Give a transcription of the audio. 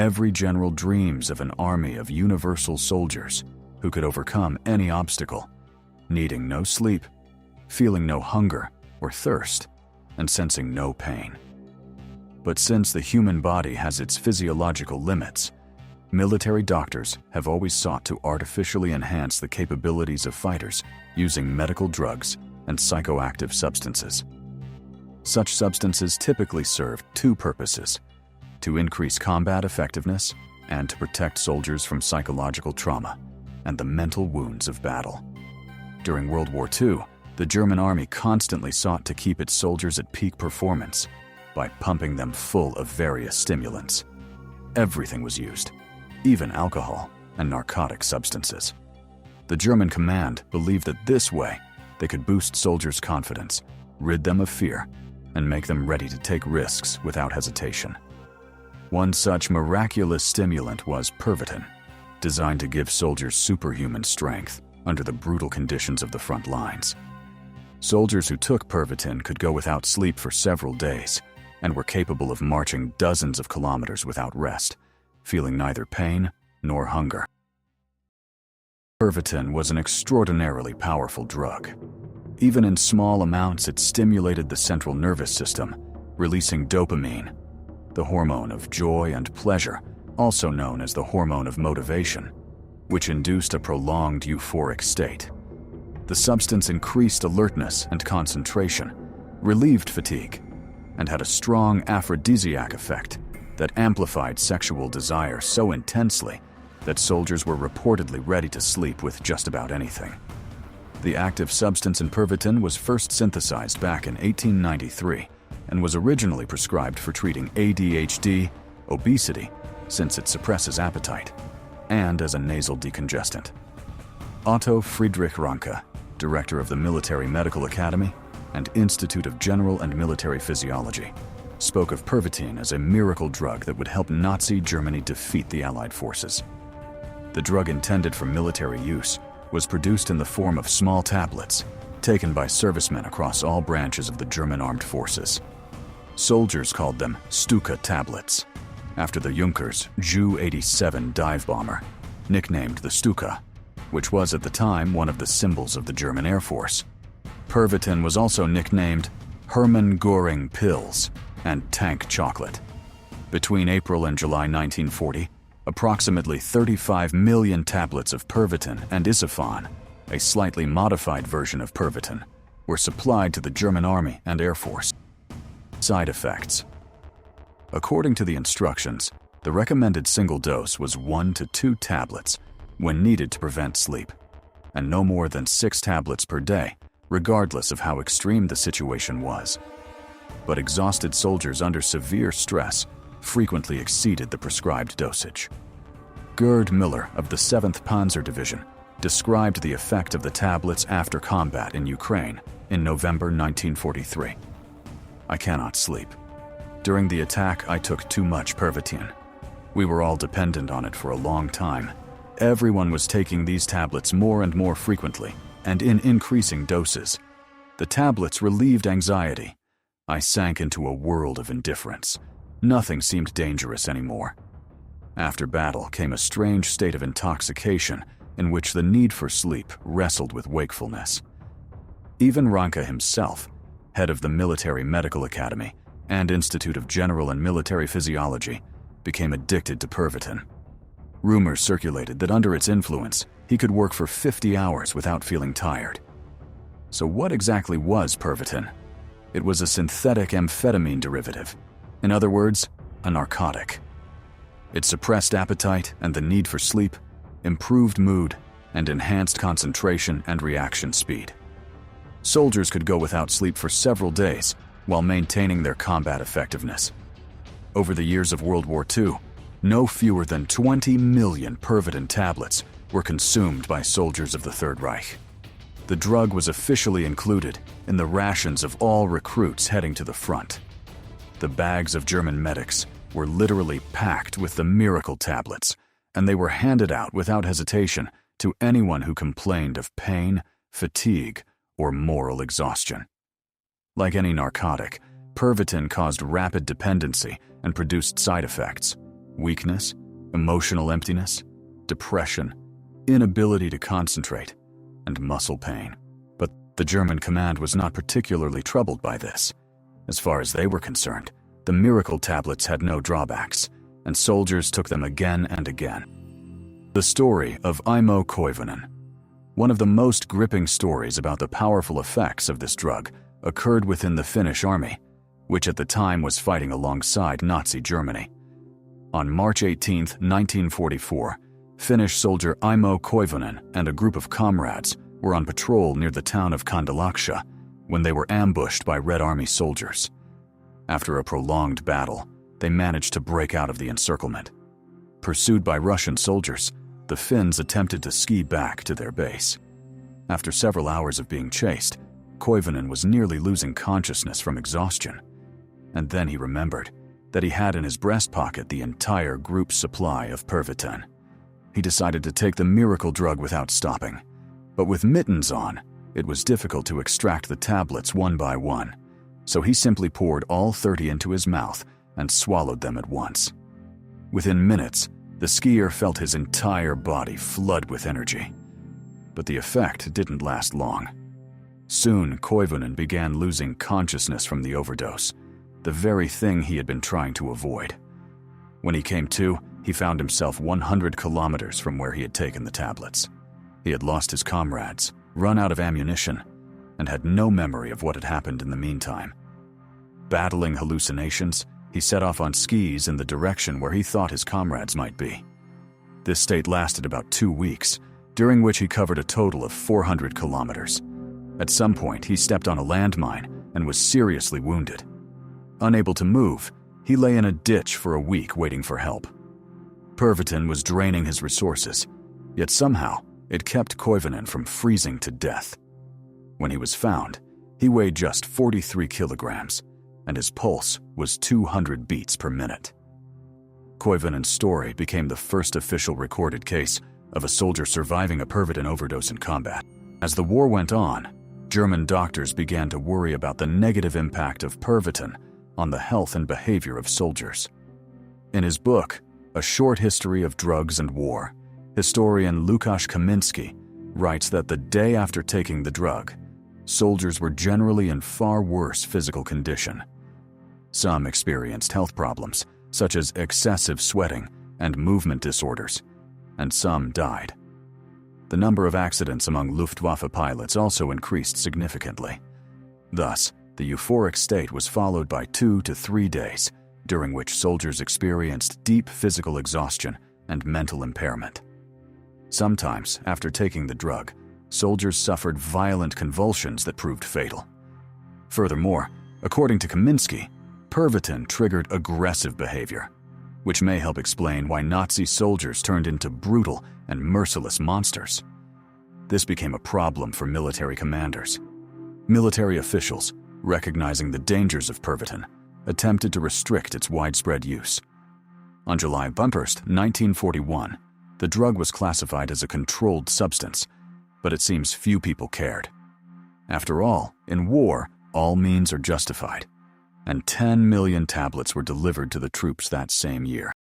Every general dreams of an army of universal soldiers who could overcome any obstacle, needing no sleep, feeling no hunger or thirst, and sensing no pain. But since the human body has its physiological limits, military doctors have always sought to artificially enhance the capabilities of fighters using medical drugs and psychoactive substances. Such substances typically serve two purposes: to increase combat effectiveness and to protect soldiers from psychological trauma and the mental wounds of battle. During World War II, the German army constantly sought to keep its soldiers at peak performance by pumping them full of various stimulants. Everything was used, even alcohol and narcotic substances. The German command believed that this way they could boost soldiers' confidence, rid them of fear, and make them ready to take risks without hesitation. One such miraculous stimulant was Pervitin, designed to give soldiers superhuman strength under the brutal conditions of the front lines. Soldiers who took Pervitin could go without sleep for several days and were capable of marching dozens of kilometers without rest, feeling neither pain nor hunger. Pervitin was an extraordinarily powerful drug. Even in small amounts, it stimulated the central nervous system, releasing dopamine, the hormone of joy and pleasure, also known as the hormone of motivation, which induced a prolonged euphoric state. The substance increased alertness and concentration, relieved fatigue, and had a strong aphrodisiac effect that amplified sexual desire so intensely that soldiers were reportedly ready to sleep with just about anything. The active substance in Pervitin was first synthesized back in 1893 and was originally prescribed for treating ADHD, obesity, since it suppresses appetite, and as a nasal decongestant. Otto Friedrich Ranke, director of the Military Medical Academy and Institute of General and Military Physiology, spoke of Pervitin as a miracle drug that would help Nazi Germany defeat the Allied forces. The drug intended for military use was produced in the form of small tablets taken by servicemen across all branches of the German armed forces. Soldiers called them Stuka tablets, after the Junkers Ju-87 dive bomber, nicknamed the Stuka, which was at the time one of the symbols of the German Air Force. Pervitin was also nicknamed Hermann Göring pills and tank chocolate. Between April and July 1940, approximately 35 million tablets of Pervitin and Isofan, a slightly modified version of Pervitin, were supplied to the German Army and Air Force. Side effects. According to the instructions, the recommended single dose was 1 to 2 tablets when needed to prevent sleep, and no more than 6 tablets per day, regardless of how extreme the situation was. But exhausted soldiers under severe stress frequently exceeded the prescribed dosage. Gerd Miller of the 7th Panzer Division described the effect of the tablets after combat in Ukraine in November 1943. "I cannot sleep. During the attack, I took too much Pervitin. We were all dependent on it for a long time. Everyone was taking these tablets more and more frequently and in increasing doses. The tablets relieved anxiety. I sank into a world of indifference. Nothing seemed dangerous anymore. After battle came a strange state of intoxication in which the need for sleep wrestled with wakefulness." Even Ranke himself, head of the Military Medical Academy and Institute of General and Military Physiology, became addicted to Pervitin. Rumors circulated that under its influence, he could work for 50 hours without feeling tired. So what exactly was Pervitin? It was a synthetic amphetamine derivative. In other words, a narcotic. It suppressed appetite and the need for sleep, improved mood, and enhanced concentration and reaction speed. Soldiers could go without sleep for several days while maintaining their combat effectiveness. Over the years of World War II, no fewer than 20 million Pervitin tablets were consumed by soldiers of the Third Reich. The drug was officially included in the rations of all recruits heading to the front. The bags of German medics were literally packed with the miracle tablets, and they were handed out without hesitation to anyone who complained of pain, fatigue, or moral exhaustion. Like any narcotic, Pervitin caused rapid dependency and produced side effects, weakness, emotional emptiness, depression, inability to concentrate, and muscle pain. But the German command was not particularly troubled by this. As far as they were concerned, the miracle tablets had no drawbacks, and soldiers took them again and again. The story of Imo Koivunen. One of the most gripping stories about the powerful effects of this drug occurred within the Finnish army, which at the time was fighting alongside Nazi Germany. On March 18, 1944, Finnish soldier Imo Koivunen and a group of comrades were on patrol near the town of Kandalaksha when they were ambushed by Red Army soldiers. After a prolonged battle, they managed to break out of the encirclement. Pursued by Russian soldiers, the Finns attempted to ski back to their base. After several hours of being chased, Koivunen was nearly losing consciousness from exhaustion. And then he remembered that he had in his breast pocket the entire group's supply of Pervitin. He decided to take the miracle drug without stopping. But with mittens on, it was difficult to extract the tablets one by one, so he simply poured all 30 into his mouth and swallowed them at once. Within minutes, the skier felt his entire body flood with energy. But the effect didn't last long. Soon, Koivunen began losing consciousness from the overdose, the very thing he had been trying to avoid. When he came to, he found himself 100 kilometers from where he had taken the tablets. He had lost his comrades, run out of ammunition, and had no memory of what had happened in the meantime. Battling hallucinations, he set off on skis in the direction where he thought his comrades might be. This state lasted about 2 weeks, during which he covered a total of 400 kilometers. At some point, he stepped on a landmine and was seriously wounded. Unable to move, he lay in a ditch for a week waiting for help. Pervitin was draining his resources, yet somehow it kept Koivunen from freezing to death. When he was found, he weighed just 43 kilograms, and his pulse was 200 beats per minute. Koivunen's story became the first official recorded case of a soldier surviving a Pervitin overdose in combat. As the war went on, German doctors began to worry about the negative impact of Pervitin on the health and behavior of soldiers. In his book, A Short History of Drugs and War, historian Łukasz Kaminski writes that the day after taking the drug, soldiers were generally in far worse physical condition. Some experienced health problems, such as excessive sweating and movement disorders, and some died. The number of accidents among Luftwaffe pilots also increased significantly. Thus, the euphoric state was followed by 2 to 3 days, during which soldiers experienced deep physical exhaustion and mental impairment. Sometimes, after taking the drug, soldiers suffered violent convulsions that proved fatal. Furthermore, according to Kaminski, Pervitin triggered aggressive behavior, which may help explain why Nazi soldiers turned into brutal and merciless monsters. This became a problem for military commanders. Military officials, recognizing the dangers of Pervitin, attempted to restrict its widespread use. On July 1st, 1941, the drug was classified as a controlled substance, but it seems few people cared. After all, in war, all means are justified, and 10 million tablets were delivered to the troops that same year.